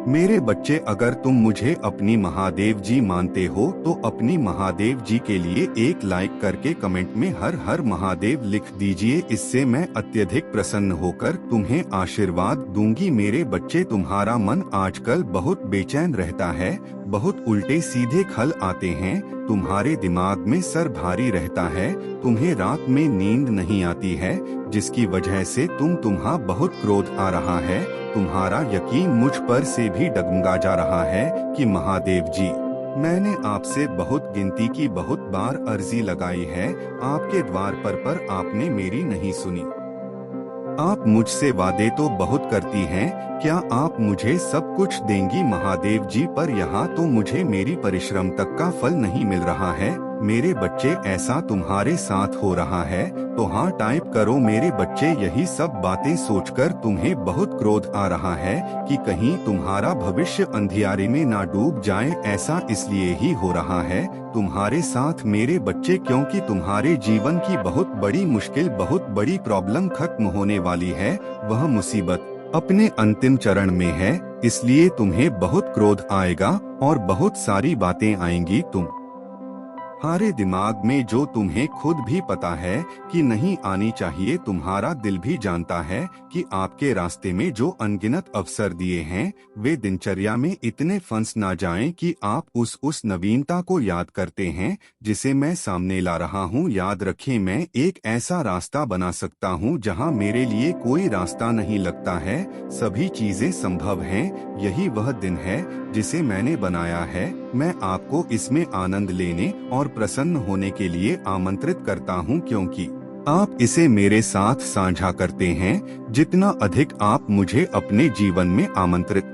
मेरे बच्चे, अगर तुम मुझे अपनी महादेव जी मानते हो तो अपनी महादेव जी के लिए एक लाइक करके कमेंट में हर हर महादेव लिख दीजिए। इससे मैं अत्यधिक प्रसन्न होकर तुम्हें आशीर्वाद दूंगी। मेरे बच्चे, तुम्हारा मन आजकल बहुत बेचैन रहता है, बहुत उल्टे सीधे ख्याल आते हैं, तुम्हारे दिमाग में सर भारी रहता है, तुम्हें रात में नींद नहीं आती है, जिसकी वजह से तुम्हारा बहुत क्रोध आ रहा है। तुम्हारा यकीन मुझ पर से भी डगमगा जा रहा है कि महादेव जी, मैंने आपसे बहुत गिनती की, बहुत बार अर्जी लगाई है, आपके द्वार पर आपने मेरी नहीं सुनी। आप मुझसे वादे तो बहुत करती हैं, क्या आप मुझे सब कुछ देंगी महादेव जी? पर यहाँ तो मुझे मेरी परिश्रम तक का फल नहीं मिल रहा है। मेरे बच्चे, ऐसा तुम्हारे साथ हो रहा है तो हाँ टाइप करो। मेरे बच्चे, यही सब बातें सोचकर तुम्हें बहुत क्रोध आ रहा है कि कहीं तुम्हारा भविष्य अंधियारे में ना डूब जाए। ऐसा इसलिए ही हो रहा है तुम्हारे साथ मेरे बच्चे, क्योंकि तुम्हारे जीवन की बहुत बड़ी मुश्किल, बहुत बड़ी प्रॉब्लम खत्म होने वाली है। वह मुसीबत अपने अंतिम चरण में है, इसलिए तुम्हें बहुत क्रोध आएगा और बहुत सारी बातें आएंगी तुम्हारे दिमाग में, जो तुम्हें खुद भी पता है कि नहीं आनी चाहिए। तुम्हारा दिल भी जानता है कि आपके रास्ते में जो अनगिनत अवसर दिए हैं वे दिनचर्या में इतने फंस ना जाएं कि आप उस नवीनता को याद करते हैं जिसे मैं सामने ला रहा हूं। याद रखें, मैं एक ऐसा रास्ता बना सकता हूं जहां मेरे लिए कोई रास्ता नहीं लगता है, सभी चीजें संभव हैं। यही वह दिन है जिसे मैंने बनाया है। मैं आपको इसमें आनंद लेने और प्रसन्न होने के लिए आमंत्रित करता हूं, क्योंकि आप इसे मेरे साथ साझा करते हैं। जितना अधिक आप मुझे अपने जीवन में आमंत्रित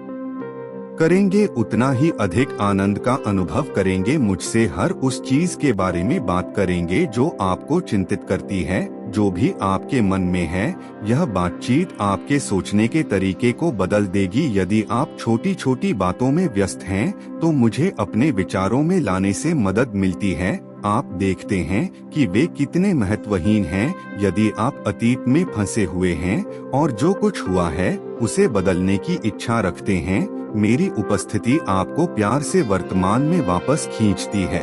करेंगे, उतना ही अधिक आनंद का अनुभव करेंगे। मुझसे हर उस चीज के बारे में बात करेंगे जो आपको चिंतित करती है, जो भी आपके मन में है। यह बातचीत आपके सोचने के तरीके को बदल देगी। यदि आप छोटी छोटी बातों में व्यस्त हैं तो मुझे अपने विचारों में लाने से मदद मिलती है। आप देखते हैं कि वे कितने महत्वहीन हैं। यदि आप अतीत में फंसे हुए हैं और जो कुछ हुआ है उसे बदलने की इच्छा रखते हैं, मेरी उपस्थिति आपको प्यार से वर्तमान में वापस खींचती है।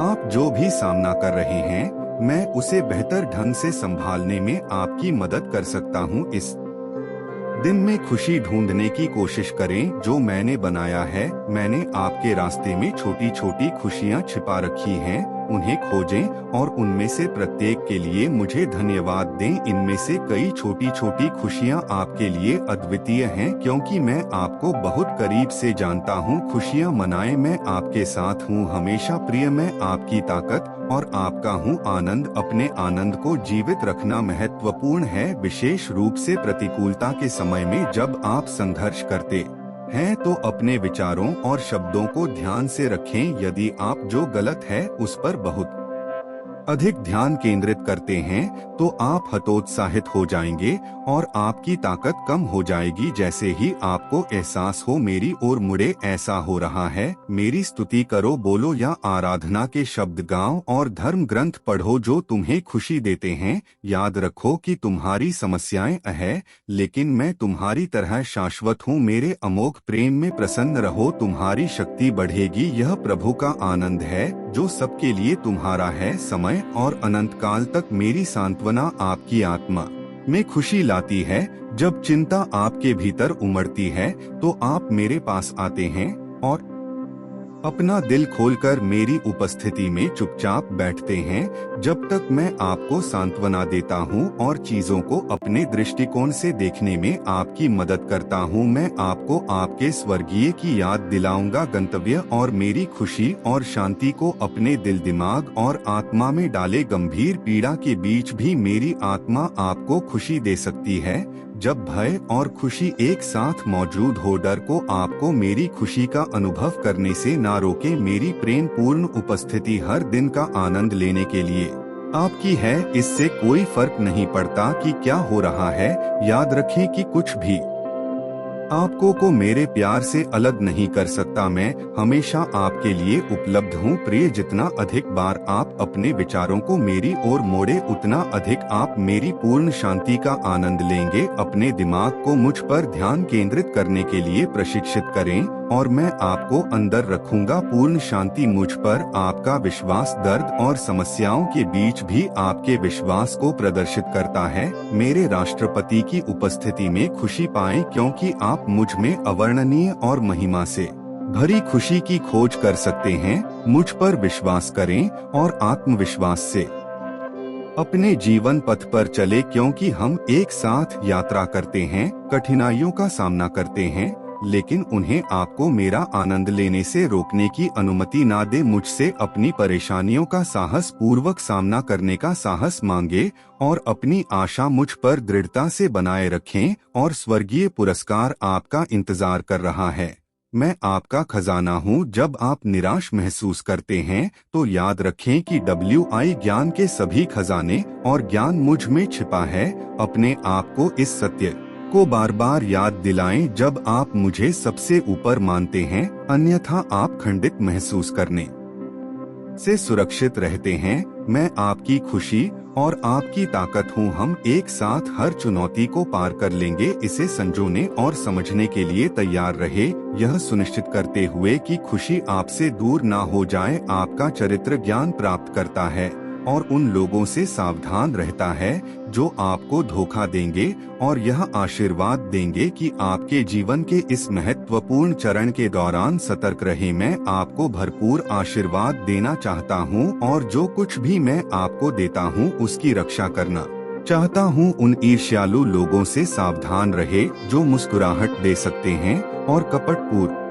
आप जो भी सामना कर रहे हैं, मैं उसे बेहतर ढंग से संभालने में आपकी मदद कर सकता हूँ। इस दिन में खुशी ढूंढने की कोशिश करें जो मैंने बनाया है। मैंने आपके रास्ते में छोटी छोटी खुशियाँ छिपा रखी हैं, उन्हें खोजें और उनमें से प्रत्येक के लिए मुझे धन्यवाद दें। इनमें से कई छोटी छोटी खुशियाँ आपके लिए अद्वितीय हैं, क्योंकि मैं आपको बहुत करीब से जानता हूँ। खुशियाँ मनाएं, मैं आपके साथ हूँ हमेशा। प्रिय, मैं आपकी ताकत और आपका हूँ आनंद। अपने आनंद को जीवित रखना महत्वपूर्ण है, विशेष रूप से प्रतिकूलता के समय में। जब आप संघर्ष करते हैं तो अपने विचारों और शब्दों को ध्यान से रखें। यदि आप जो गलत है उस पर बहुत अधिक ध्यान केंद्रित करते हैं तो आप हतोत्साहित हो जाएंगे और आपकी ताकत कम हो जाएगी। जैसे ही आपको एहसास हो मेरी ओर मुड़े, ऐसा हो रहा है, मेरी स्तुति करो, बोलो या आराधना के शब्द गाओ और धर्म ग्रंथ पढ़ो जो तुम्हें खुशी देते हैं। याद रखो कि तुम्हारी समस्याएं हैं, लेकिन मैं तुम्हारी तरह शाश्वत हूँ। मेरे अमोघ प्रेम में प्रसन्न रहो, तुम्हारी शक्ति बढ़ेगी। यह प्रभु का आनंद है जो सबके लिए तुम्हारा है। समय और अनंत काल तक मेरी सांत्वना आपकी आत्मा में खुशी लाती है। जब चिंता आपके भीतर उमड़ती है तो आप मेरे पास आते हैं और अपना दिल खोलकर मेरी उपस्थिति में चुपचाप बैठते हैं। जब तक मैं आपको सांत्वना देता हूँ और चीजों को अपने दृष्टिकोण से देखने में आपकी मदद करता हूँ, मैं आपको आपके स्वर्गीय की याद दिलाऊंगा। गंतव्य और मेरी खुशी और शांति को अपने दिल, दिमाग और आत्मा में डाले। गंभीर पीड़ा के बीच भी मेरी आत्मा आपको खुशी दे सकती है। जब भय और खुशी एक साथ मौजूद हो, डर को आपको मेरी खुशी का अनुभव करने से ना रोके। मेरी प्रेम पूर्ण उपस्थिति हर दिन का आनंद लेने के लिए आपकी है। इससे कोई फर्क नहीं पड़ता कि क्या हो रहा है। याद रखें कि कुछ भी आपको को मेरे प्यार से अलग नहीं कर सकता। मैं हमेशा आपके लिए उपलब्ध हूँ प्रिय। जितना अधिक बार आप अपने विचारों को मेरी ओर मोड़े, उतना अधिक आप मेरी पूर्ण शांति का आनंद लेंगे। अपने दिमाग को मुझ पर ध्यान केंद्रित करने के लिए प्रशिक्षित करें और मैं आपको अंदर रखूंगा। पूर्ण शांति मुझ पर आपका विश्वास दर्द और समस्याओं के बीच भी आपके विश्वास को प्रदर्शित करता है। मेरे राष्ट्रपति की उपस्थिति में खुशी पाएं, क्योंकि आप मुझ में अवर्णनीय और महिमा से भरी खुशी की खोज कर सकते हैं। मुझ पर विश्वास करें और आत्मविश्वास से अपने जीवन पथ पर चले, क्योंकि हम एक साथ यात्रा करते हैं, कठिनाइयों का सामना करते हैं, लेकिन उन्हें आपको मेरा आनंद लेने से रोकने की अनुमति ना दे। मुझसे अपनी परेशानियों का साहस पूर्वक सामना करने का साहस मांगे और अपनी आशा मुझ पर दृढ़ता से बनाए रखें और स्वर्गीय पुरस्कार आपका इंतजार कर रहा है। मैं आपका खजाना हूँ। जब आप निराश महसूस करते हैं तो याद रखें कि WI ज्ञान के सभी खजाने और ज्ञान मुझ में छिपा है। अपने आप को इस सत्य को बार बार याद दिलाएं जब आप मुझे सबसे ऊपर मानते हैं, अन्यथा आप खंडित महसूस करने से सुरक्षित रहते हैं। मैं आपकी खुशी और आपकी ताकत हूँ। हम एक साथ हर चुनौती को पार कर लेंगे। इसे संजोने और समझने के लिए तैयार रहे, यह सुनिश्चित करते हुए कि खुशी आपसे दूर ना हो जाए। आपका चरित्र ज्ञान प्राप्त करता है और उन लोगों से सावधान रहता है जो आपको धोखा देंगे और यह आशीर्वाद देंगे कि आपके जीवन के इस महत्वपूर्ण चरण के दौरान सतर्क रहें। मैं आपको भरपूर आशीर्वाद देना चाहता हूं और जो कुछ भी मैं आपको देता हूं उसकी रक्षा करना चाहता हूं। उन ईर्ष्यालु लोगों से सावधान रहे जो मुस्कुराहट दे सकते हैं और कपटपूर्ण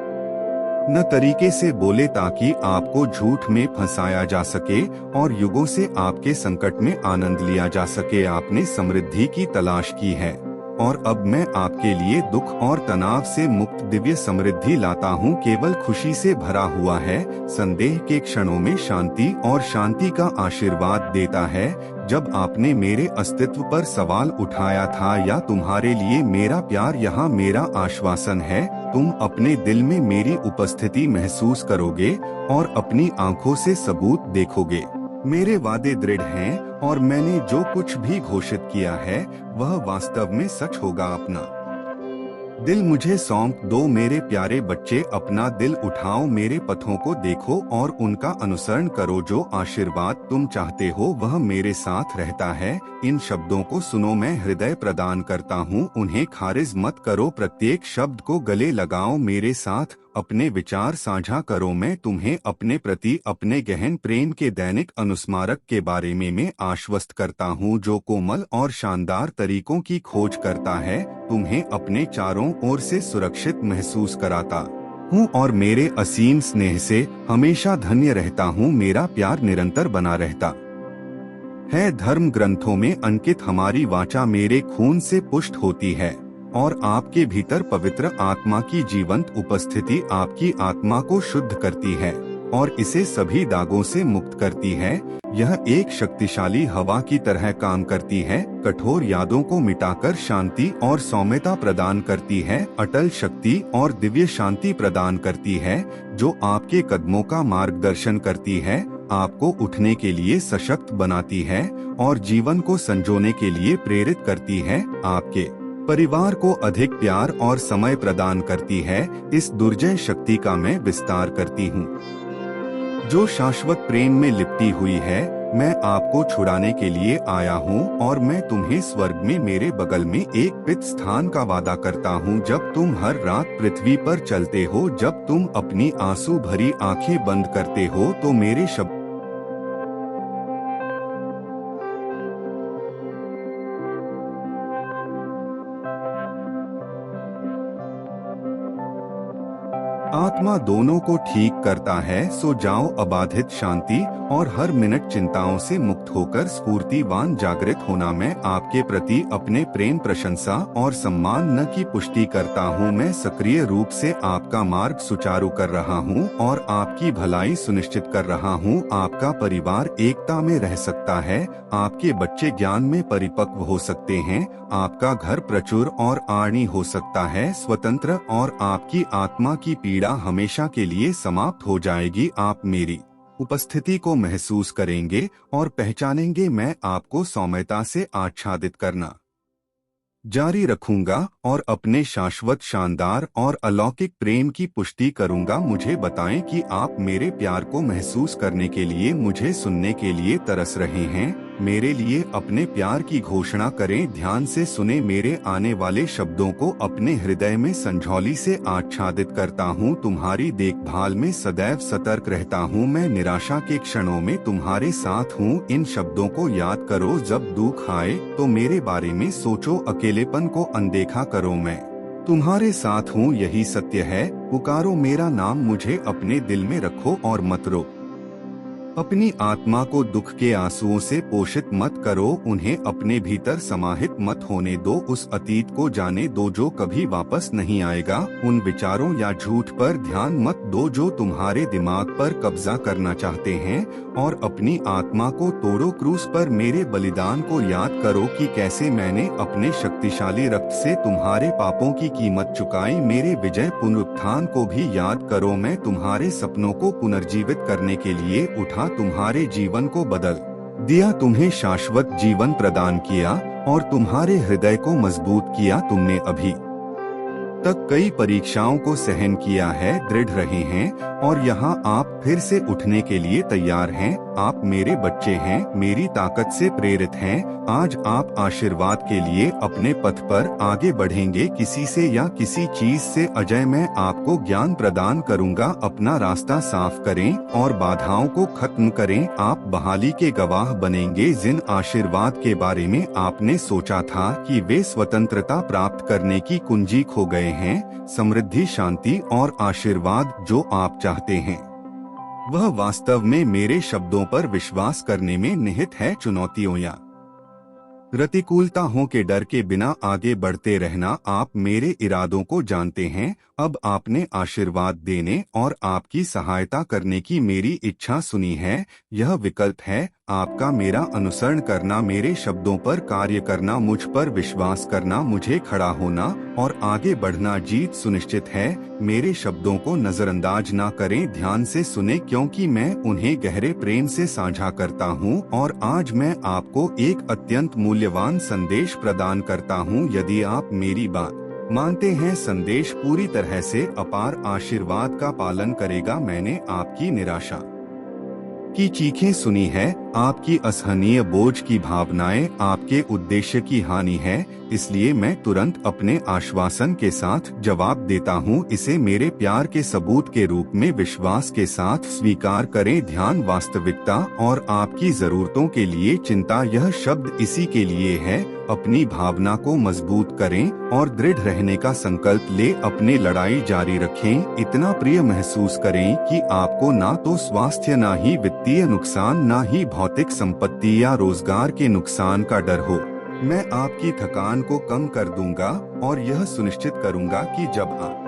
न तरीके से बोले ताकि आपको झूठ में फंसाया जा सके और युगों से आपके संकट में आनंद लिया जा सके। आपने समृद्धि की तलाश की है और अब मैं आपके लिए दुख और तनाव से मुक्त दिव्य समृद्धि लाता हूँ। केवल खुशी से भरा हुआ है, संदेह के क्षणों में शांति और शांति का आशीर्वाद देता है। जब आपने मेरे अस्तित्व पर सवाल उठाया था या तुम्हारे लिए मेरा प्यार यहाँ मेरा आश्वासन है, तुम अपने दिल में मेरी उपस्थिति महसूस करोगे और अपनी आंखों से सबूत देखोगे। मेरे वादे दृढ़ हैं और मैंने जो कुछ भी घोषित किया है वह वास्तव में सच होगा। अपना दिल मुझे सौंप दो मेरे प्यारे बच्चे, अपना दिल उठाओ, मेरे पथों को देखो और उनका अनुसरण करो। जो आशीर्वाद तुम चाहते हो वह मेरे साथ रहता है। इन शब्दों को सुनो, मैं हृदय प्रदान करता हूँ, उन्हें खारिज मत करो। प्रत्येक शब्द को गले लगाओ, मेरे साथ अपने विचार साझा करो। मैं तुम्हें अपने प्रति अपने गहन प्रेम के दैनिक अनुस्मारक के बारे में मैं आश्वस्त करता हूँ, जो कोमल और शानदार तरीकों की खोज करता है, तुम्हें अपने चारों ओर से सुरक्षित महसूस कराता हूँ और मेरे असीम स्नेह से हमेशा धन्य रहता हूँ। मेरा प्यार निरंतर बना रहता है। धर्म ग्रंथों में अंकित हमारी वाचा मेरे खून से पुष्ट होती है और आपके भीतर पवित्र आत्मा की जीवंत उपस्थिति आपकी आत्मा को शुद्ध करती है और इसे सभी दागों से मुक्त करती है। यह एक शक्तिशाली हवा की तरह काम करती है, कठोर यादों को मिटाकर शांति और सौम्यता प्रदान करती है, अटल शक्ति और दिव्य शांति प्रदान करती है, जो आपके कदमों का मार्गदर्शन करती है, आपको उठने के लिए सशक्त बनाती है और जीवन को संजोने के लिए प्रेरित करती है। आपके परिवार को अधिक प्यार और समय प्रदान करती है। इस दुर्जय शक्ति का मैं विस्तार करती हूँ जो शाश्वत प्रेम में लिपटी हुई है। मैं आपको छुड़ाने के लिए आया हूँ और मैं तुम्हें स्वर्ग में मेरे बगल में एक पित स्थान का वादा करता हूँ। जब तुम हर रात पृथ्वी पर चलते हो, जब तुम अपनी आंसू भरी आंखें बंद करते हो, तो मेरे शब्द आत्मा दोनों को ठीक करता है। सो जाओ अबाधित शांति और हर मिनट चिंताओं से मुक्त होकर स्फूर्तिवान जागृत होना। मैं आपके प्रति अपने प्रेम, प्रशंसा और सम्मान न की पुष्टि करता हूँ। मैं सक्रिय रूप से आपका मार्ग सुचारू कर रहा हूँ और आपकी भलाई सुनिश्चित कर रहा हूँ। आपका परिवार एकता में रह सकता है, आपके बच्चे ज्ञान में परिपक्व हो सकते हैं, आपका घर प्रचुर और आर्णी हो सकता है, स्वतंत्र, और आपकी आत्मा की पीड़ा हमेशा के लिए समाप्त हो जाएगी। आप मेरी उपस्थिति को महसूस करेंगे और पहचानेंगे। मैं आपको सौम्यता से आच्छादित करना जारी रखूंगा और अपने शाश्वत, शानदार और अलौकिक प्रेम की पुष्टि करूंगा। मुझे बताएं कि आप मेरे प्यार को महसूस करने के लिए, मुझे सुनने के लिए तरस रहे हैं। मेरे लिए अपने प्यार की घोषणा करें। ध्यान से सुने। मेरे आने वाले शब्दों को अपने हृदय में संझौली से आच्छादित करता हूँ। तुम्हारी देखभाल में सदैव सतर्क रहता हूँ। मैं निराशा के क्षणों में तुम्हारे साथ हूँ। इन शब्दों को याद करो। जब दुख आए तो मेरे बारे में सोचो। अकेलेपन को अनदेखा करो। मैं तुम्हारे साथ हूँ, यही सत्य है। पुकारो मेरा नाम, मुझे अपने दिल में रखो और मत रो। अपनी आत्मा को दुख के आंसुओं से पोषित मत करो। उन्हें अपने भीतर समाहित मत होने दो। उस अतीत को जाने दो जो कभी वापस नहीं आएगा। उन विचारों या झूठ पर ध्यान मत दो जो तुम्हारे दिमाग पर कब्जा करना चाहते हैं, और अपनी आत्मा को तोड़ो। क्रूस पर मेरे बलिदान को याद करो कि कैसे मैंने अपने शक्तिशाली रक्त से तुम्हारे पापों की कीमत चुकाई। मेरे विजय पुनरुत्थान को भी याद करो। मैं तुम्हारे सपनों को पुनर्जीवित करने के लिए उठा, तुम्हारे जीवन को बदल दिया, तुम्हें शाश्वत जीवन प्रदान किया और तुम्हारे हृदय को मजबूत किया। तुमने अभी तक कई परीक्षाओं को सहन किया है, दृढ़ रहे हैं, और यहाँ आप फिर से उठने के लिए तैयार हैं। आप मेरे बच्चे हैं, मेरी ताकत से प्रेरित हैं। आज आप आशीर्वाद के लिए अपने पथ पर आगे बढ़ेंगे। किसी से या किसी चीज से अजय मैं आपको ज्ञान प्रदान करूंगा। अपना रास्ता साफ करें और बाधाओं को खत्म करें। आप बहाली के गवाह बनेंगे। जिन आशीर्वाद के बारे में आपने सोचा था कि वे स्वतंत्रता प्राप्त करने की कुंजी खो गए हैं, समृद्धि, शांति और आशीर्वाद जो आप चाहते हैं, वह वास्तव में मेरे शब्दों पर विश्वास करने में निहित है। चुनौतियों या प्रतिकूलताओं के डर के बिना आगे बढ़ते रहना। आप मेरे इरादों को जानते हैं। अब आपने आशीर्वाद देने और आपकी सहायता करने की मेरी इच्छा सुनी है। यह विकल्प है आपका मेरा अनुसरण करना, मेरे शब्दों पर कार्य करना, मुझ पर विश्वास करना, मुझे खड़ा होना और आगे बढ़ना। जीत सुनिश्चित है। मेरे शब्दों को नजरअंदाज ना करें, ध्यान से सुने, क्योंकि मैं उन्हें गहरे प्रेम से साझा करता हूँ। और आज मैं आपको एक अत्यंत मूल्यवान संदेश प्रदान करता हूँ। यदि आप मेरी बात मानते हैं, संदेश पूरी तरह से अपार आशीर्वाद का पालन करेगा। मैंने आपकी निराशा की चीखें सुनी है, आपकी असहनीय बोझ की भावनाएं, आपके उद्देश्य की हानि है। इसलिए मैं तुरंत अपने आश्वासन के साथ जवाब देता हूँ। इसे मेरे प्यार के सबूत के रूप में विश्वास के साथ स्वीकार करें। ध्यान, वास्तविकता और आपकी जरूरतों के लिए चिंता। यह शब्द इसी के लिए है। अपनी भावना को मजबूत करें और दृढ़ रहने का संकल्प ले। अपनी लड़ाई जारी रखें। इतना प्रिय महसूस करें कि आपको ना तो स्वास्थ्य, ना ही वित्तीय नुकसान, ना ही भौतिक संपत्ति या रोजगार के नुकसान का डर हो। मैं आपकी थकान को कम कर दूंगा और यह सुनिश्चित करूंगा कि जब आप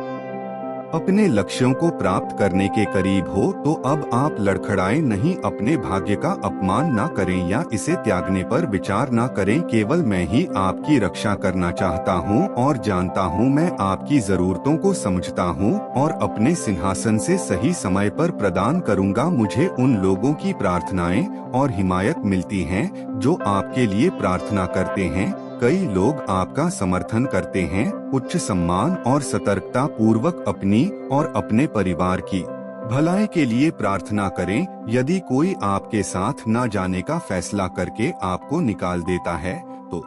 अपने लक्ष्यों को प्राप्त करने के करीब हो तो अब आप लड़खड़ाएं नहीं। अपने भाग्य का अपमान ना करें या इसे त्यागने पर विचार ना करें। केवल मैं ही आपकी रक्षा करना चाहता हूं और जानता हूं। मैं आपकी जरूरतों को समझता हूं और अपने सिंहासन से सही समय पर प्रदान करूंगा। मुझे उन लोगों की प्रार्थनाएं और हिमायत मिलती हैं जो आपके लिए प्रार्थना करते हैं। कई लोग आपका समर्थन करते हैं। उच्च सम्मान और सतर्कता पूर्वक अपनी और अपने परिवार की भलाई के लिए प्रार्थना करें। यदि कोई आपके साथ न जाने का फैसला करके आपको निकाल देता है तो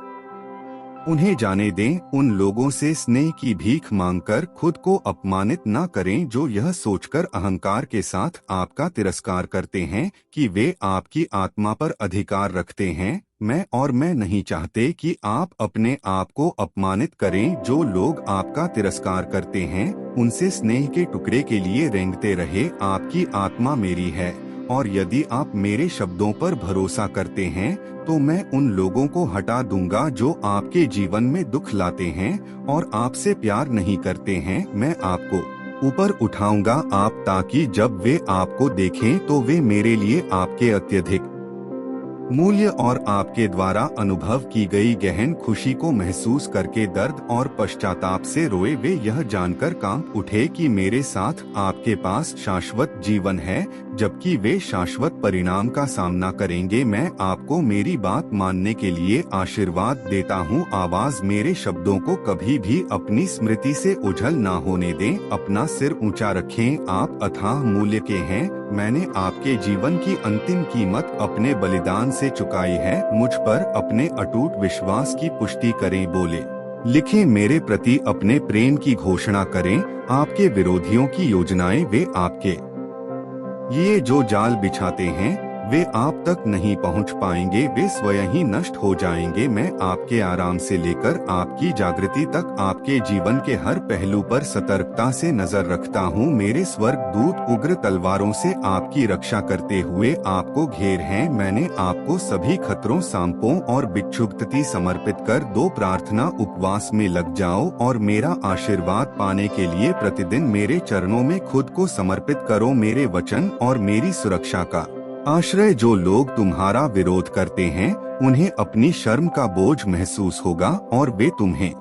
उन्हें जाने दें। उन लोगों से स्नेह की भीख मांगकर खुद को अपमानित न करें जो यह सोचकर अहंकार के साथ आपका तिरस्कार करते हैं कि वे आपकी आत्मा पर अधिकार रखते हैं। मैं नहीं चाहते कि आप अपने आप को अपमानित करें। जो लोग आपका तिरस्कार करते हैं उनसे स्नेह के टुकड़े के लिए रेंगते रहे। आपकी आत्मा मेरी है, और यदि आप मेरे शब्दों पर भरोसा करते हैं तो मैं उन लोगों को हटा दूंगा जो आपके जीवन में दुख लाते हैं और आपसे प्यार नहीं करते हैं। मैं आपको ऊपर उठाऊंगा आप, ताकि जब वे आपको देखें तो वे मेरे लिए आपके अत्यधिक मूल्य और आपके द्वारा अनुभव की गई गहन खुशी को महसूस करके दर्द और पश्चाताप से रोए। वे यह जानकर कांप उठे कि मेरे साथ आपके पास शाश्वत जीवन है, जबकि वे शाश्वत परिणाम का सामना करेंगे। मैं आपको मेरी बात मानने के लिए आशीर्वाद देता हूँ। आवाज मेरे शब्दों को कभी भी अपनी स्मृति से उछल ना होने दें। अपना सिर ऊंचा रखें, आप अथाह मूल्य के हैं। मैंने आपके जीवन की अंतिम कीमत अपने बलिदान से चुकाई है। मुझ पर अपने अटूट विश्वास की पुष्टि करें। बोले लिखें मेरे प्रति अपने प्रेम की घोषणा करें। आपके विरोधियों की योजनाएं वे आपके ये जो जाल बिछाते हैं वे आप तक नहीं पहुंच पाएंगे। वे स्वयं ही नष्ट हो जाएंगे। मैं आपके आराम से लेकर आपकी जागृति तक आपके जीवन के हर पहलू पर सतर्कता से नजर रखता हूँ। मेरे स्वर्ग दूत उग्र तलवारों से आपकी रक्षा करते हुए आपको घेर हैं। मैंने आपको सभी खतरों, सांपों और बिच्छुपति समर्पित कर दो। प्रार्थना उपवास में लग जाओ और मेरा आशीर्वाद पाने के लिए प्रतिदिन मेरे चरणों में खुद को समर्पित करो। मेरे वचन और मेरी सुरक्षा का आश्रय। जो लोग तुम्हारा विरोध करते हैं उन्हें अपनी शर्म का बोझ महसूस होगा और वे तुम्हें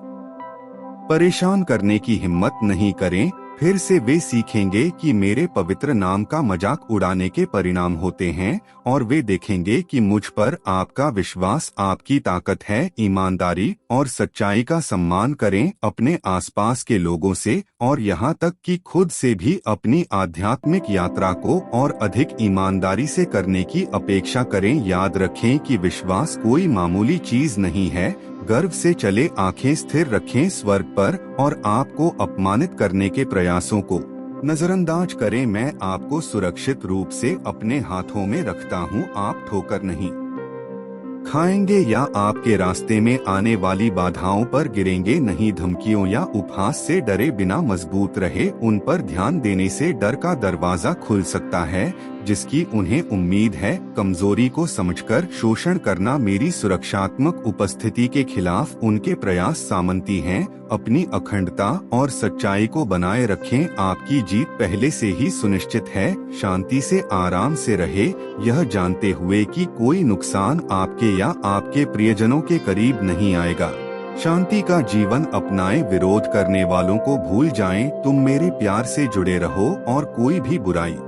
परेशान करने की हिम्मत नहीं करें। फिर से वे सीखेंगे कि मेरे पवित्र नाम का मजाक उड़ाने के परिणाम होते हैं, और वे देखेंगे कि मुझ पर आपका विश्वास आपकी ताकत है। ईमानदारी और सच्चाई का सम्मान करें अपने आसपास के लोगों से और यहाँ तक कि खुद से भी। अपनी आध्यात्मिक यात्रा को और अधिक ईमानदारी से करने की अपेक्षा करें। याद रखें कि विश्वास कोई मामूली चीज नहीं है। गर्व से चले, आंखें स्थिर रखें स्वर्ग पर और आपको अपमानित करने के प्रयासों को नजरअंदाज करें। मैं आपको सुरक्षित रूप से अपने हाथों में रखता हूँ। आप ठोकर नहीं खाएंगे या आपके रास्ते में आने वाली बाधाओं पर गिरेंगे नहीं। धमकियों या उपहास से डरे बिना मजबूत रहे। उन पर ध्यान देने से डर का दरवाजा खुल सकता है जिसकी उन्हें उम्मीद है। कमजोरी को समझकर शोषण करना मेरी सुरक्षात्मक उपस्थिति के खिलाफ उनके प्रयास सामंती हैं। अपनी अखंडता और सच्चाई को बनाए रखें। आपकी जीत पहले से ही सुनिश्चित है। शांति से आराम से रहे, यह जानते हुए कि कोई नुकसान आपके या आपके प्रियजनों के करीब नहीं आएगा। शांति का जीवन अपनाएं, विरोध करने वालों को भूल जाएं। तुम मेरे प्यार से जुड़े रहो और कोई भी बुराई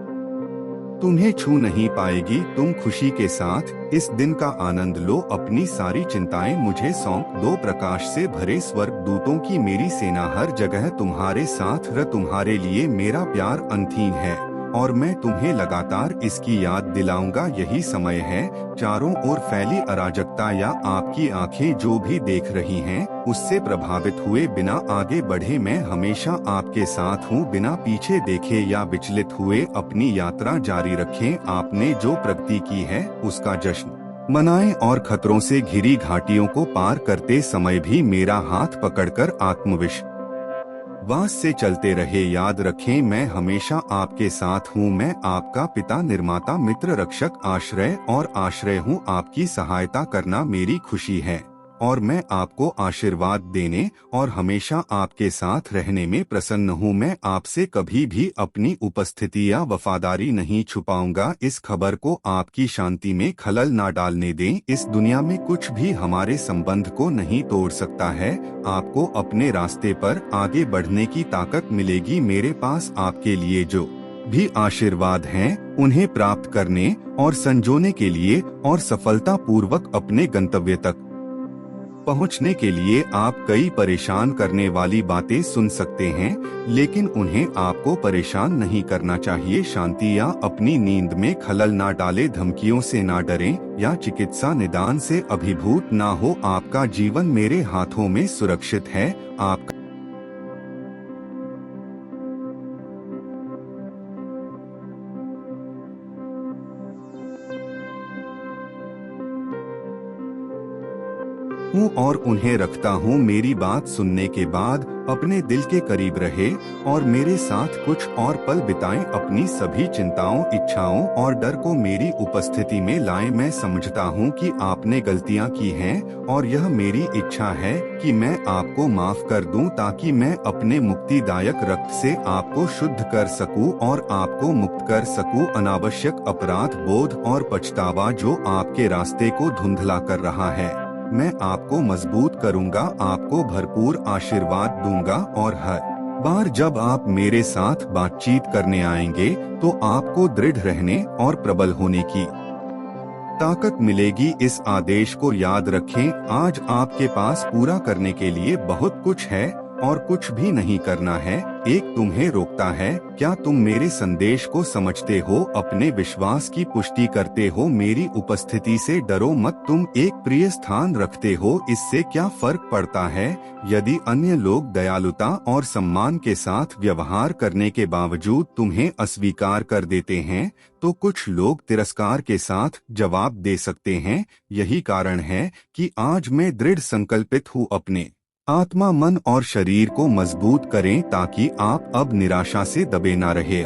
तुम्हें छू नहीं पाएगी। तुम खुशी के साथ इस दिन का आनंद लो। अपनी सारी चिंताएं मुझे सौंप दो। प्रकाश से भरे स्वर्ग दूतों की मेरी सेना हर जगह तुम्हारे साथ है। तुम्हारे लिए मेरा प्यार अनथीन है और मैं तुम्हें लगातार इसकी याद दिलाऊंगा। यही समय है। चारों ओर फैली अराजकता या आपकी आंखें जो भी देख रही हैं, उससे प्रभावित हुए बिना आगे बढ़े। मैं हमेशा आपके साथ हूँ। बिना पीछे देखे या विचलित हुए अपनी यात्रा जारी रखें। आपने जो प्रगति की है उसका जश्न मनाएं और खतरों से घिरी घाटियों को पार करते समय भी मेरा हाथ पकड़कर आत्मविश्वास वास से चलते रहे। याद रखें, मैं हमेशा आपके साथ हूँ। मैं आपका पिता, निर्माता, मित्र, रक्षक, आश्रय और आश्रय हूँ। आपकी सहायता करना मेरी खुशी है और मैं आपको आशीर्वाद देने और हमेशा आपके साथ रहने में प्रसन्न हूँ। मैं आपसे कभी भी अपनी उपस्थिति या वफादारी नहीं छुपाऊंगा। इस खबर को आपकी शांति में खलल ना डालने दें। इस दुनिया में कुछ भी हमारे संबंध को नहीं तोड़ सकता है। आपको अपने रास्ते पर आगे बढ़ने की ताकत मिलेगी। मेरे पास आपके लिए जो भी आशीर्वाद हैं, उन्हें प्राप्त करने और संजोने के लिए और सफलता पूर्वक अपने गंतव्य तक पहुंचने के लिए आप कई परेशान करने वाली बातें सुन सकते हैं, लेकिन उन्हें आपको परेशान नहीं करना चाहिए। शांति या अपनी नींद में खलल ना डाले। धमकियों से ना डरें या चिकित्सा निदान से अभिभूत ना हो। आपका जीवन मेरे हाथों में सुरक्षित है। आपका हूँ और उन्हें रखता हूँ। मेरी बात सुनने के बाद अपने दिल के करीब रहे और मेरे साथ कुछ और पल बिताएं। अपनी सभी चिंताओं, इच्छाओं और डर को मेरी उपस्थिति में लाएं। मैं समझता हूँ कि आपने गलतियाँ की हैं और यह मेरी इच्छा है कि मैं आपको माफ कर दूं ताकि मैं अपने मुक्तिदायक रक्त से आपको शुद्ध कर सकूं और आपको मुक्त कर सकूं अनावश्यक अपराध बोध और पछतावा जो आपके रास्ते को धुंधला कर रहा है। मैं आपको मजबूत करूंगा, आपको भरपूर आशीर्वाद दूंगा और हर बार जब आप मेरे साथ बातचीत करने आएंगे तो आपको दृढ़ रहने और प्रबल होने की ताकत मिलेगी। इस आदेश को याद रखें, आज आपके पास पूरा करने के लिए बहुत कुछ है और कुछ भी नहीं करना है। एक तुम्हें रोकता है। क्या तुम मेरे संदेश को समझते हो? अपने विश्वास की पुष्टि करते हो? मेरी उपस्थिति से डरो मत। तुम एक प्रिय स्थान रखते हो, इससे क्या फर्क पड़ता है? यदि अन्य लोग दयालुता और सम्मान के साथ व्यवहार करने के बावजूद तुम्हें अस्वीकार कर देते हैं, तो कुछ लोग तिरस्कार के साथ जवाब दे सकते हैं। यही कारण है कि आज मैं दृढ़ संकल्पित हूँ अपने आत्मा, मन और शरीर को मजबूत करें ताकि आप अब निराशा से दबे न रहे।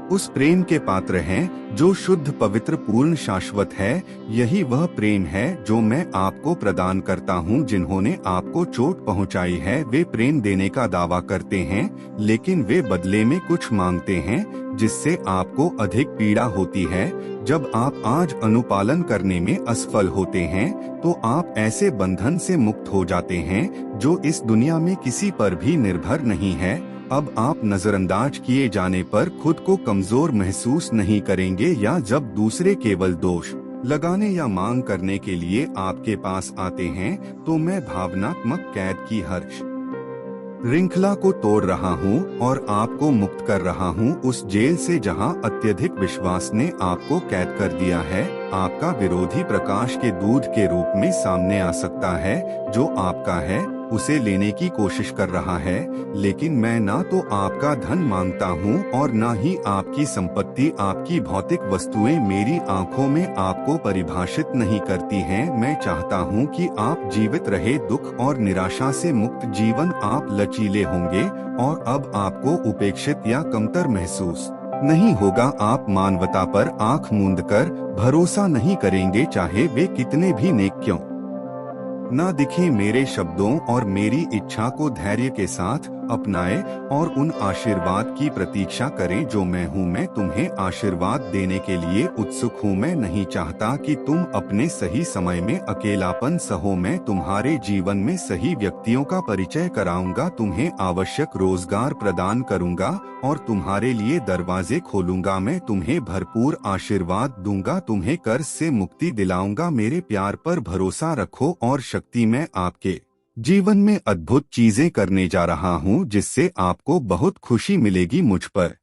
उस प्रेम के पात्र हैं जो शुद्ध, पवित्र, पूर्ण, शाश्वत है। यही वह प्रेम है जो मैं आपको प्रदान करता हूँ। जिन्होंने आपको चोट पहुँचाई है वे प्रेम देने का दावा करते हैं, लेकिन वे बदले में कुछ मांगते हैं जिससे आपको अधिक पीड़ा होती है। जब आप आज अनुपालन करने में असफल होते हैं तो आप ऐसे बंधन से मुक्त हो जाते हैं जो इस दुनिया में किसी पर भी निर्भर नहीं है। अब आप नजरअंदाज किए जाने पर खुद को कमजोर महसूस नहीं करेंगे, या जब दूसरे केवल दोष लगाने या मांग करने के लिए आपके पास आते हैं तो मैं भावनात्मक कैद की हर श्रृंखला को तोड़ रहा हूँ और आपको मुक्त कर रहा हूँ उस जेल से जहाँ अत्यधिक विश्वास ने आपको कैद कर दिया है। आपका विरोधी प्रकाश के दूध के रूप में सामने आ सकता है। जो आपका है उसे लेने की कोशिश कर रहा है, लेकिन मैं ना तो आपका धन मांगता हूँ और ना ही आपकी संपत्ति। आपकी भौतिक वस्तुएं मेरी आंखों में आपको परिभाषित नहीं करती हैं। मैं चाहता हूँ कि आप जीवित रहे। दुख और निराशा से मुक्त जीवन। आप लचीले होंगे और अब आपको उपेक्षित या कमतर महसूस नहीं होगा। आप मानवता पर आंख मूंदकर भरोसा नहीं करेंगे, चाहे वे कितने भी नेक क्यों ना दिखें। मेरे शब्दों और मेरी इच्छा को धैर्य के साथ अपनाएं और उन आशीर्वाद की प्रतीक्षा करें जो मैं हूँ। मैं तुम्हें आशीर्वाद देने के लिए उत्सुक हूँ। मैं नहीं चाहता कि तुम अपने सही समय में अकेलापन सहो। मैं तुम्हारे जीवन में सही व्यक्तियों का परिचय कराऊंगा, तुम्हें आवश्यक रोजगार प्रदान करूंगा और तुम्हारे लिए दरवाजे खोलूंगा। मैं तुम्हें भरपूर आशीर्वाद दूंगा, तुम्हें कर्ज से मुक्ति दिलाऊंगा। मेरे प्यार पर भरोसा रखो और शक्ति में आपके जीवन में अद्भुत चीजें करने जा रहा हूँ जिससे आपको बहुत खुशी मिलेगी। मुझ पर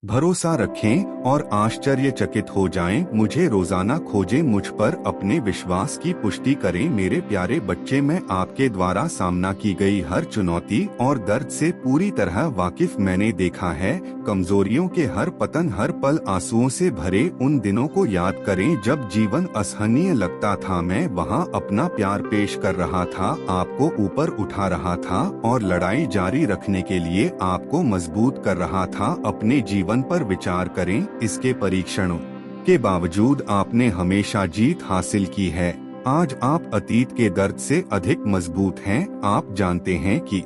भरोसा रखें और आश्चर्यचकित हो जाएं। मुझे रोजाना खोजें, मुझ पर अपने विश्वास की पुष्टि करें। मेरे प्यारे बच्चे, मैं आपके द्वारा सामना की गई हर चुनौती और दर्द से पूरी तरह वाकिफ। मैंने देखा है कमजोरियों के हर पतन, हर पल आंसुओं से भरे उन दिनों को याद करें जब जीवन असहनीय लगता था। मैं वहाँ अपना प्यार पेश कर रहा था, आपको ऊपर उठा रहा था और लड़ाई जारी रखने के लिए आपको मजबूत कर रहा था। अपने जीवन पर विचार करें। इसके परीक्षणों के बावजूद आपने हमेशा जीत हासिल की है। आज आप अतीत के दर्द से अधिक मजबूत हैं। आप जानते हैं कि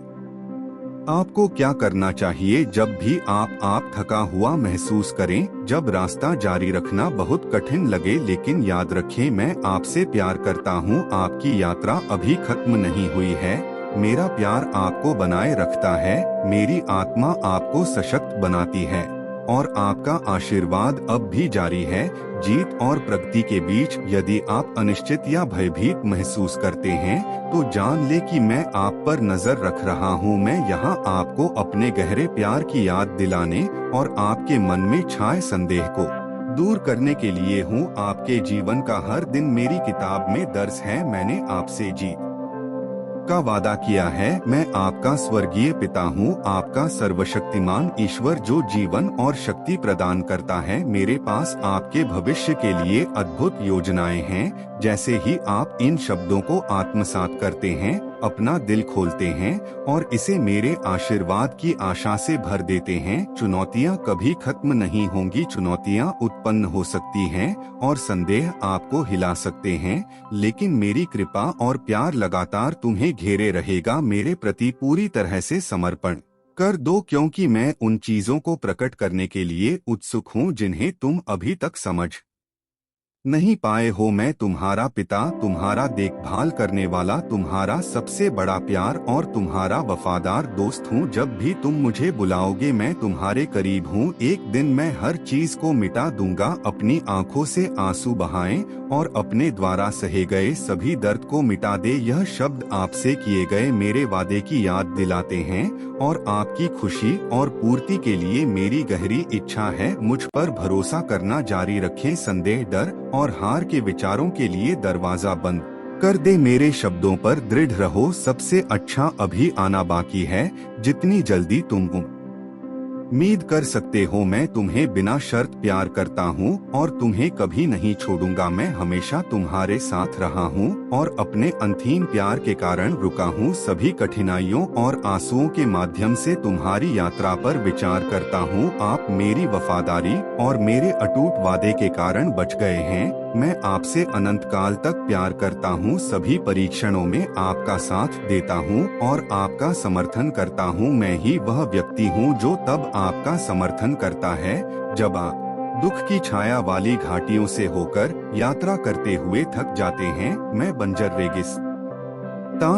आपको क्या करना चाहिए जब भी आप थका हुआ महसूस करें, जब रास्ता जारी रखना बहुत कठिन लगे। लेकिन याद रखें, मैं आपसे प्यार करता हूँ। आपकी यात्रा अभी खत्म नहीं हुई है। मेरा प्यार आपको बनाए रखता है, मेरी आत्मा आपको सशक्त बनाती है और आपका आशीर्वाद अब भी जारी है। जीत और प्रगति के बीच यदि आप अनिश्चित या भयभीत महसूस करते हैं तो जान ले कि मैं आप पर नजर रख रहा हूँ। मैं यहाँ आपको अपने गहरे प्यार की याद दिलाने और आपके मन में छाए संदेह को दूर करने के लिए हूँ। आपके जीवन का हर दिन मेरी किताब में दर्ज है। मैंने आपसे जीत का वादा किया है। मैं आपका स्वर्गीय पिता हूँ, आपका सर्वशक्तिमान ईश्वर जो जीवन और शक्ति प्रदान करता है। मेरे पास आपके भविष्य के लिए अद्भुत योजनाएं हैं। जैसे ही आप इन शब्दों को आत्मसात करते हैं, अपना दिल खोलते हैं और इसे मेरे आशीर्वाद की आशा से भर देते हैं, चुनौतियां कभी खत्म नहीं होंगी। चुनौतियां उत्पन्न हो सकती हैं और संदेह आपको हिला सकते हैं, लेकिन मेरी कृपा और प्यार लगातार तुम्हें घेरे रहेगा। मेरे प्रति पूरी तरह से समर्पण कर दो, क्योंकि मैं उन चीजों को प्रकट करने के लिए उत्सुक हूँ जिन्हें तुम अभी तक समझ नहीं पाए हो। मैं तुम्हारा पिता, तुम्हारा देखभाल करने वाला, तुम्हारा सबसे बड़ा प्यार और तुम्हारा वफादार दोस्त हूँ। जब भी तुम मुझे बुलाओगे मैं तुम्हारे करीब हूँ। एक दिन मैं हर चीज को मिटा दूंगा। अपनी आंखों से आंसू बहाएं और अपने द्वारा सहे गए सभी दर्द को मिटा दे। यह शब्द आपसे किए गए मेरे वादे की याद दिलाते हैं और आपकी खुशी और पूर्ति के लिए मेरी गहरी इच्छा है। मुझ पर भरोसा करना जारी रखें। संदेह, डर और हार के विचारों के लिए दरवाजा बंद कर दे। मेरे शब्दों पर दृढ़ रहो। सबसे अच्छा अभी आना बाकी है। जितनी जल्दी तुम उम्मीद कर सकते हो, मैं तुम्हें बिना शर्त प्यार करता हूँ और तुम्हें कभी नहीं छोड़ूंगा। मैं हमेशा तुम्हारे साथ रहा हूँ और अपने अंतहीन प्यार के कारण रुका हूँ। सभी कठिनाइयों और आंसुओं के माध्यम से तुम्हारी यात्रा पर विचार करता हूँ। आप मेरी वफादारी और मेरे अटूट वादे के कारण बच गए हैं। मैं आपसे अनंत काल तक प्यार करता हूँ। सभी परीक्षणों में आपका साथ देता हूँ और आपका समर्थन करता हूँ। मैं ही वह व्यक्ति हूँ जो तब आपका समर्थन करता है जब आप दुख की छाया वाली घाटियों से होकर यात्रा करते हुए थक जाते हैं। मैं बंजर रेगिस्तान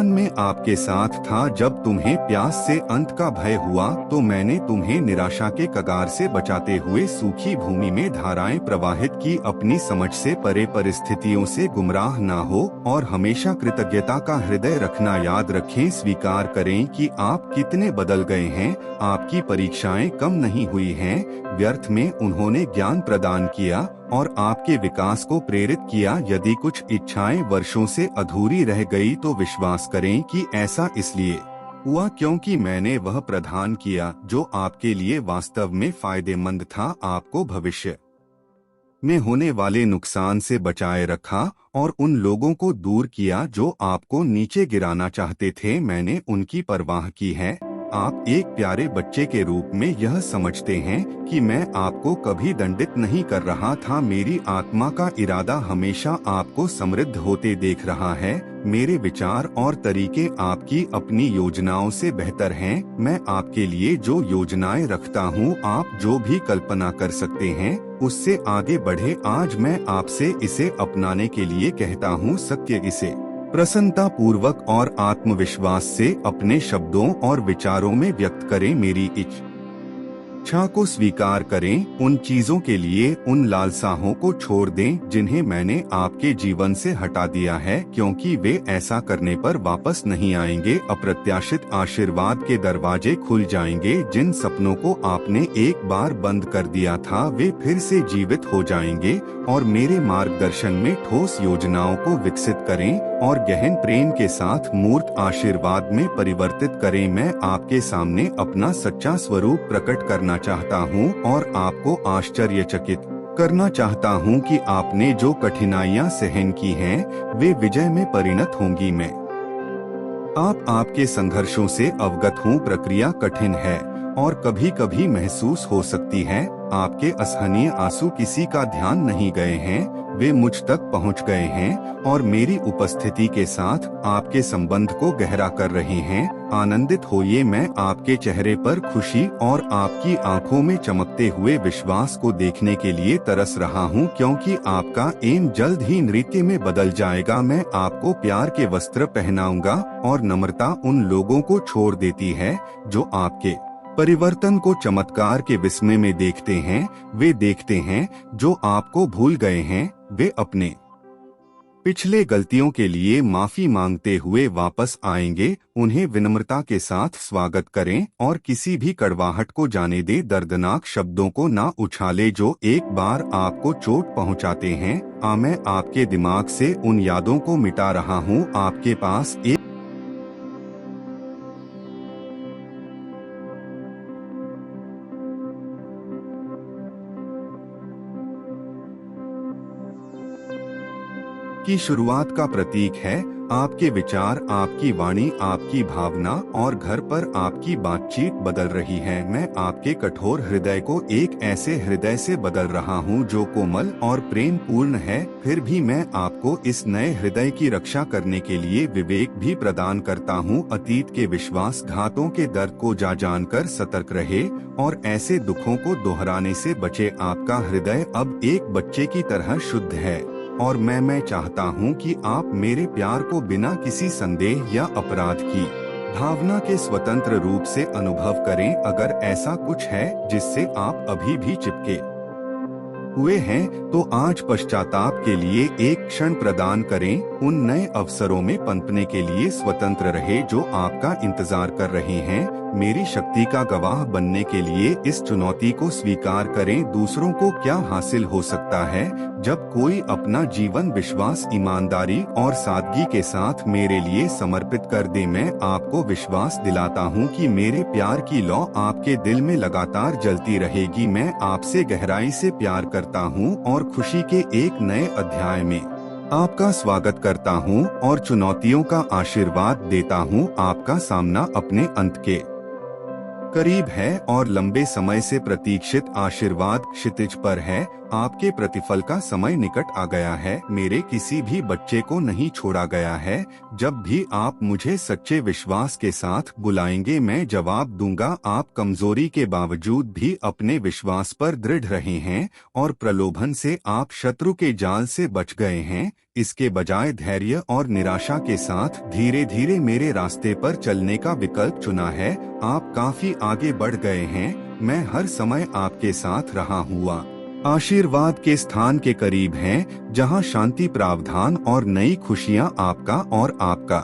में आपके साथ था। जब तुम्हें प्यास से अंत का भय हुआ तो मैंने तुम्हें निराशा के कगार से बचाते हुए सूखी भूमि में धाराएं प्रवाहित की। अपनी समझ से परे परिस्थितियों से गुमराह ना हो और हमेशा कृतज्ञता का हृदय रखना याद रखें। स्वीकार करें कि आप कितने बदल गए हैं। आपकी परीक्षाएं कम नहीं हुई हैं। व्यर्थ में उन्होंने ज्ञान प्रदान किया और आपके विकास को प्रेरित किया। यदि कुछ इच्छाएं वर्षों से अधूरी रह गई तो विश्वास करें कि ऐसा इसलिए हुआ क्योंकि मैंने वह प्रदान किया जो आपके लिए वास्तव में फायदेमंद था। आपको भविष्य में होने वाले नुकसान से बचाए रखा और उन लोगों को दूर किया जो आपको नीचे गिराना चाहते थे। मैंने उनकी परवाह की है। आप एक प्यारे बच्चे के रूप में यह समझते हैं कि मैं आपको कभी दंडित नहीं कर रहा था। मेरी आत्मा का इरादा हमेशा आपको समृद्ध होते देख रहा है। मेरे विचार और तरीके आपकी अपनी योजनाओं से बेहतर हैं। मैं आपके लिए जो योजनाएं रखता हूँ, आप जो भी कल्पना कर सकते हैं उससे आगे बढ़े। आज मैं आपसे इसे अपनाने के लिए कहता हूँ। सत्य इसे प्रसन्नता पूर्वक और आत्मविश्वास से अपने शब्दों और विचारों में व्यक्त करें। मेरी इच्छा को स्वीकार करें। उन चीजों के लिए उन लालसाओं को छोड़ दें जिन्हें मैंने आपके जीवन से हटा दिया है, क्योंकि वे ऐसा करने पर वापस नहीं आएंगे। अप्रत्याशित आशीर्वाद के दरवाजे खुल जाएंगे। जिन सपनों को आपने एक बार बंद कर दिया था वे फिर से जीवित हो जाएंगे और मेरे मार्गदर्शन में ठोस योजनाओं को विकसित करें और गहन प्रेम के साथ मूर्त आशीर्वाद में परिवर्तित करें। मैं आपके सामने अपना सच्चा स्वरूप प्रकट करना चाहता हूँ और आपको आश्चर्यचकित करना चाहता हूँ कि आपने जो कठिनाइयाँ सहन की हैं, वे विजय में परिणत होंगी। मैं आपके संघर्षों से अवगत हूँ। प्रक्रिया कठिन है और कभी कभी महसूस हो सकती है। आपके असहनीय आंसू किसी का ध्यान नहीं गए हैं, वे मुझ तक पहुंच गए हैं और मेरी उपस्थिति के साथ आपके संबंध को गहरा कर रहे हैं। आनंदित होइए। मैं आपके चेहरे पर खुशी और आपकी आंखों में चमकते हुए विश्वास को देखने के लिए तरस रहा हूं, क्योंकि आपका एम जल्द ही नृत्य में बदल जाएगा। मैं आपको प्यार के वस्त्र पहनाऊंगा और नम्रता उन लोगों को छोड़ देती है जो आपके परिवर्तन को चमत्कार के विस्मय में देखते हैं। वे देखते हैं जो आपको भूल गए हैं। वे अपने पिछले गलतियों के लिए माफी मांगते हुए वापस आएंगे। उन्हें विनम्रता के साथ स्वागत करें और किसी भी कड़वाहट को जाने दे। दर्दनाक शब्दों को ना उछाले जो एक बार आपको चोट पहुंचाते हैं। मैं आपके दिमाग से उन यादों को मिटा रहा हूं। आपके पास एक की शुरुआत का प्रतीक है। आपके विचार, आपकी वाणी, आपकी भावना और घर पर आपकी बातचीत बदल रही है। मैं आपके कठोर हृदय को एक ऐसे हृदय से बदल रहा हूँ जो कोमल और प्रेम पूर्ण है। फिर भी मैं आपको इस नए हृदय की रक्षा करने के लिए विवेक भी प्रदान करता हूँ। अतीत के विश्वासघातों के दर्द को जानकर सतर्क रहे और ऐसे दुखों को दोहराने से बचे। आपका हृदय अब एक बच्चे की तरह शुद्ध है और मैं चाहता हूँ कि आप मेरे प्यार को बिना किसी संदेह या अपराध की भावना के स्वतंत्र रूप से अनुभव करें। अगर ऐसा कुछ है जिससे आप अभी भी चिपके हुए हैं तो आज पश्चाताप के लिए एक क्षण प्रदान करें। उन नए अवसरों में पनपने के लिए स्वतंत्र रहे जो आपका इंतजार कर रहे हैं। मेरी शक्ति का गवाह बनने के लिए इस चुनौती को स्वीकार करें। दूसरों को क्या हासिल हो सकता है जब कोई अपना जीवन विश्वास, ईमानदारी और सादगी के साथ मेरे लिए समर्पित कर दे। मैं आपको विश्वास दिलाता हूँ कि मेरे प्यार की लौ आपके दिल में लगातार जलती रहेगी। मैं आपसे गहराई से प्यार करता हूँ और खुशी के एक नए अध्याय में आपका स्वागत करता हूँ और चुनौतियों का आशीर्वाद देता हूँ। आपका सामना अपने अंत के करीब है और लंबे समय से प्रतीक्षित आशीर्वाद क्षितिज पर है। आपके प्रतिफल का समय निकट आ गया है। मेरे किसी भी बच्चे को नहीं छोड़ा गया है। जब भी आप मुझे सच्चे विश्वास के साथ बुलाएंगे मैं जवाब दूंगा। आप कमजोरी के बावजूद भी अपने विश्वास पर दृढ़ रहे हैं और प्रलोभन से आप शत्रु के जाल से बच गए हैं। इसके बजाय धैर्य और निराशा के साथ धीरे धीरे मेरे रास्ते पर चलने का विकल्प चुना है। आप काफी आगे बढ़ गए हैं। मैं हर समय आपके साथ रहा हुआ आशीर्वाद के स्थान के करीब हैं, जहां शांति, प्रावधान और नई खुशियां आपका और आपका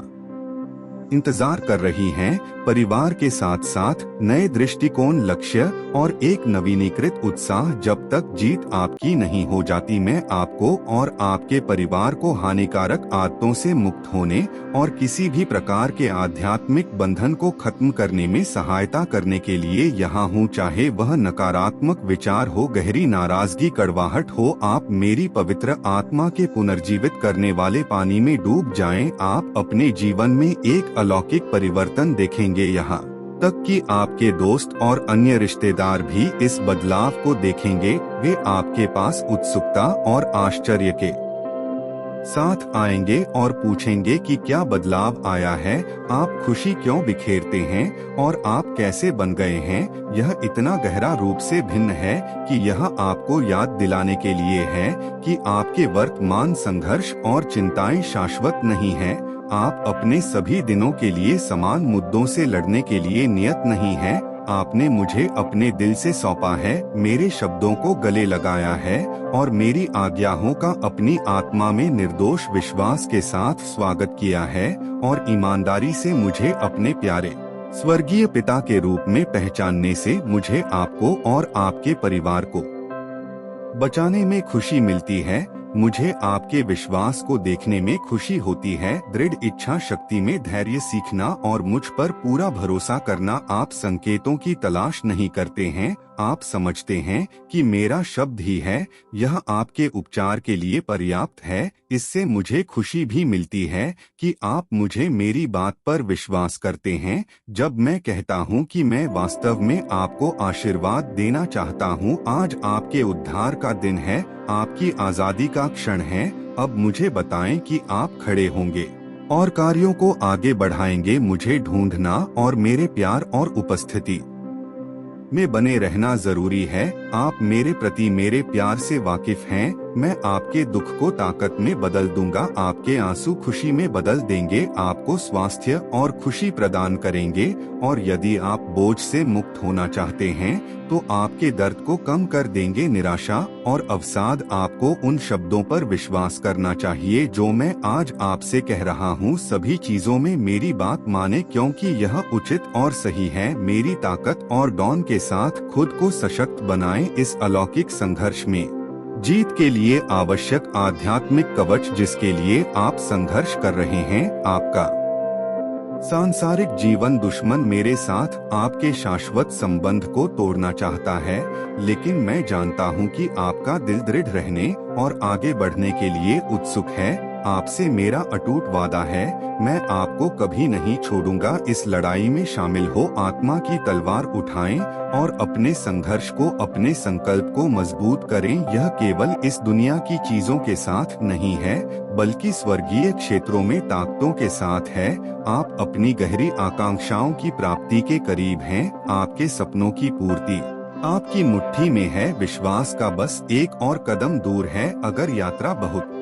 इंतजार कर रही हैं। परिवार के साथ साथ नए दृष्टिकोण, लक्ष्य और एक नवीनीकृत उत्साह। जब तक जीत आपकी नहीं हो जाती मैं आपको और आपके परिवार को हानिकारक आदतों से मुक्त होने और किसी भी प्रकार के आध्यात्मिक बंधन को खत्म करने में सहायता करने के लिए यहाँ हूँ। चाहे वह नकारात्मक विचार हो, गहरी नाराजगी, कड़वाहट हो, आप मेरी पवित्र आत्मा के पुनर्जीवित करने वाले पानी में डूब जाएं। आप अपने जीवन में एक अलौकिक परिवर्तन देखेंगे, यहाँ तक कि आपके दोस्त और अन्य रिश्तेदार भी इस बदलाव को देखेंगे। वे आपके पास उत्सुकता और आश्चर्य के साथ आएंगे और पूछेंगे कि क्या बदलाव आया है, आप खुशी क्यों बिखेरते हैं और आप कैसे बन गए हैं। यह इतना गहरा रूप से भिन्न है कि यह आपको याद दिलाने के लिए है कि आपके वर्तमान संघर्ष और चिंताएं शाश्वत नहीं हैं। आप अपने सभी दिनों के लिए समान मुद्दों से लड़ने के लिए नियत नहीं हैं। आपने मुझे अपने दिल से सौंपा है, मेरे शब्दों को गले लगाया है और मेरी आज्ञाओं का अपनी आत्मा में निर्दोष विश्वास के साथ स्वागत किया है और ईमानदारी से मुझे अपने प्यारे स्वर्गीय पिता के रूप में पहचानने से मुझे आपको और आपके परिवार को बचाने में खुशी मिलती है। मुझे आपके विश्वास को देखने में खुशी होती है, दृढ़ इच्छा शक्ति में धैर्य सीखना और मुझ पर पूरा भरोसा करना। आप संकेतों की तलाश नहीं करते हैं, आप समझते हैं कि मेरा शब्द ही है, यह आपके उपचार के लिए पर्याप्त है। इससे मुझे खुशी भी मिलती है कि आप मुझे मेरी बात पर विश्वास करते हैं जब मैं कहता हूं कि मैं वास्तव में आपको आशीर्वाद देना चाहता हूं। आज आपके उद्धार का दिन है, आपकी आजादी का क्षण है। अब मुझे बताएं कि आप खड़े होंगे और कार्यों को आगे बढ़ाएंगे। मुझे ढूंढना और मेरे प्यार और उपस्थिति में बने रहना जरूरी है। आप मेरे प्रति मेरे प्यार से वाकिफ हैं। मैं आपके दुख को ताकत में बदल दूंगा, आपके आंसू खुशी में बदल देंगे, आपको स्वास्थ्य और खुशी प्रदान करेंगे। और यदि आप बोझ से मुक्त होना चाहते हैं तो आपके दर्द को कम कर देंगे। निराशा और अवसाद, आपको उन शब्दों पर विश्वास करना चाहिए जो मैं आज आपसे कह रहा हूँ। सभी चीजों में मेरी बात माने क्योंकि यह उचित और सही है। मेरी ताकत और डॉन के साथ खुद को सशक्त बनाएं। इस अलौकिक संघर्ष में जीत के लिए आवश्यक आध्यात्मिक कवच जिसके लिए आप संघर्ष कर रहे हैं। आपका सांसारिक जीवन दुश्मन मेरे साथ आपके शाश्वत संबंध को तोड़ना चाहता है, लेकिन मैं जानता हूं कि आपका दिल दृढ़ रहने और आगे बढ़ने के लिए उत्सुक है। आपसे मेरा अटूट वादा है, मैं आपको कभी नहीं छोड़ूंगा। इस लड़ाई में शामिल हो, आत्मा की तलवार उठाएं और अपने संघर्ष को, अपने संकल्प को मजबूत करें। यह केवल इस दुनिया की चीजों के साथ नहीं है, बल्कि स्वर्गीय क्षेत्रों में ताकतों के साथ है। आप अपनी गहरी आकांक्षाओं की प्राप्ति के करीब हैं। आपके सपनों की पूर्ति आपकी मुट्ठी में है। विश्वास का बस एक और कदम दूर है। अगर यात्रा बहुत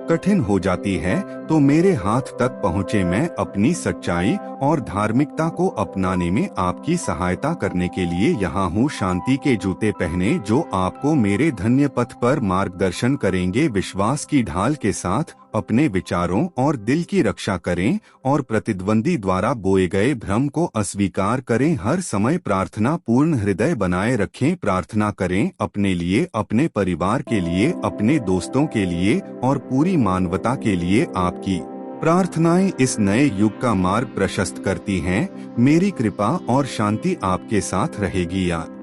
कठिन हो जाती है तो मेरे हाथ तक पहुँचे। मैं अपनी सच्चाई और धार्मिकता को अपनाने में आपकी सहायता करने के लिए यहाँ हूँ। शांति के जूते पहने जो आपको मेरे धन्य पथ पर मार्गदर्शन करेंगे। विश्वास की ढाल के साथ अपने विचारों और दिल की रक्षा करें और प्रतिद्वंदी द्वारा बोए गए भ्रम को अस्वीकार करें। हर समय प्रार्थना पूर्ण हृदय बनाए रखें। प्रार्थना करें अपने लिए, अपने परिवार के लिए, अपने दोस्तों के लिए और पूरी मानवता के लिए। आपकी प्रार्थनाएं इस नए युग का मार्ग प्रशस्त करती हैं। मेरी कृपा और शांति आपके साथ रहेगी। याद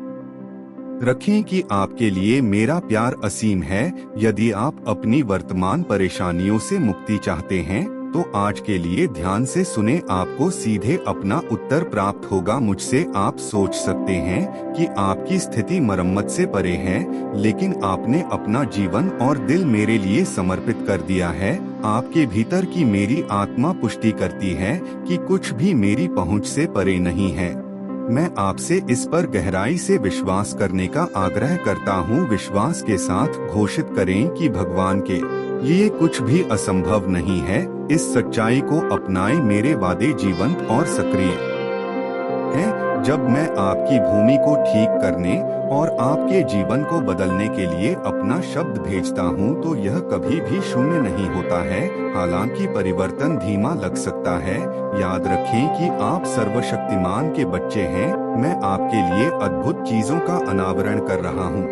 रखें कि आपके लिए मेरा प्यार असीम है। यदि आप अपनी वर्तमान परेशानियों से मुक्ति चाहते हैं तो आज के लिए ध्यान से सुने। आपको सीधे अपना उत्तर प्राप्त होगा। मुझसे आप सोच सकते हैं कि आपकी स्थिति मरम्मत से परे है, लेकिन आपने अपना जीवन और दिल मेरे लिए समर्पित कर दिया है। आपके भीतर की मेरी आत्मा पुष्टि करती है कि कुछ भी मेरी पहुंच से परे नहीं है। मैं आपसे इस पर गहराई से विश्वास करने का आग्रह करता हूँ। विश्वास के साथ घोषित करें कि भगवान के लिए कुछ भी असंभव नहीं है। इस सच्चाई को अपनाएं। मेरे वादे जीवंत और सक्रिय हैं। जब मैं आपकी भूमि को ठीक करने और आपके जीवन को बदलने के लिए अपना शब्द भेजता हूँ तो यह कभी भी शून्य नहीं होता है। हालांकि परिवर्तन धीमा लग सकता है, याद रखें कि आप सर्वशक्तिमान के बच्चे हैं। मैं आपके लिए अद्भुत चीजों का अनावरण कर रहा हूँ।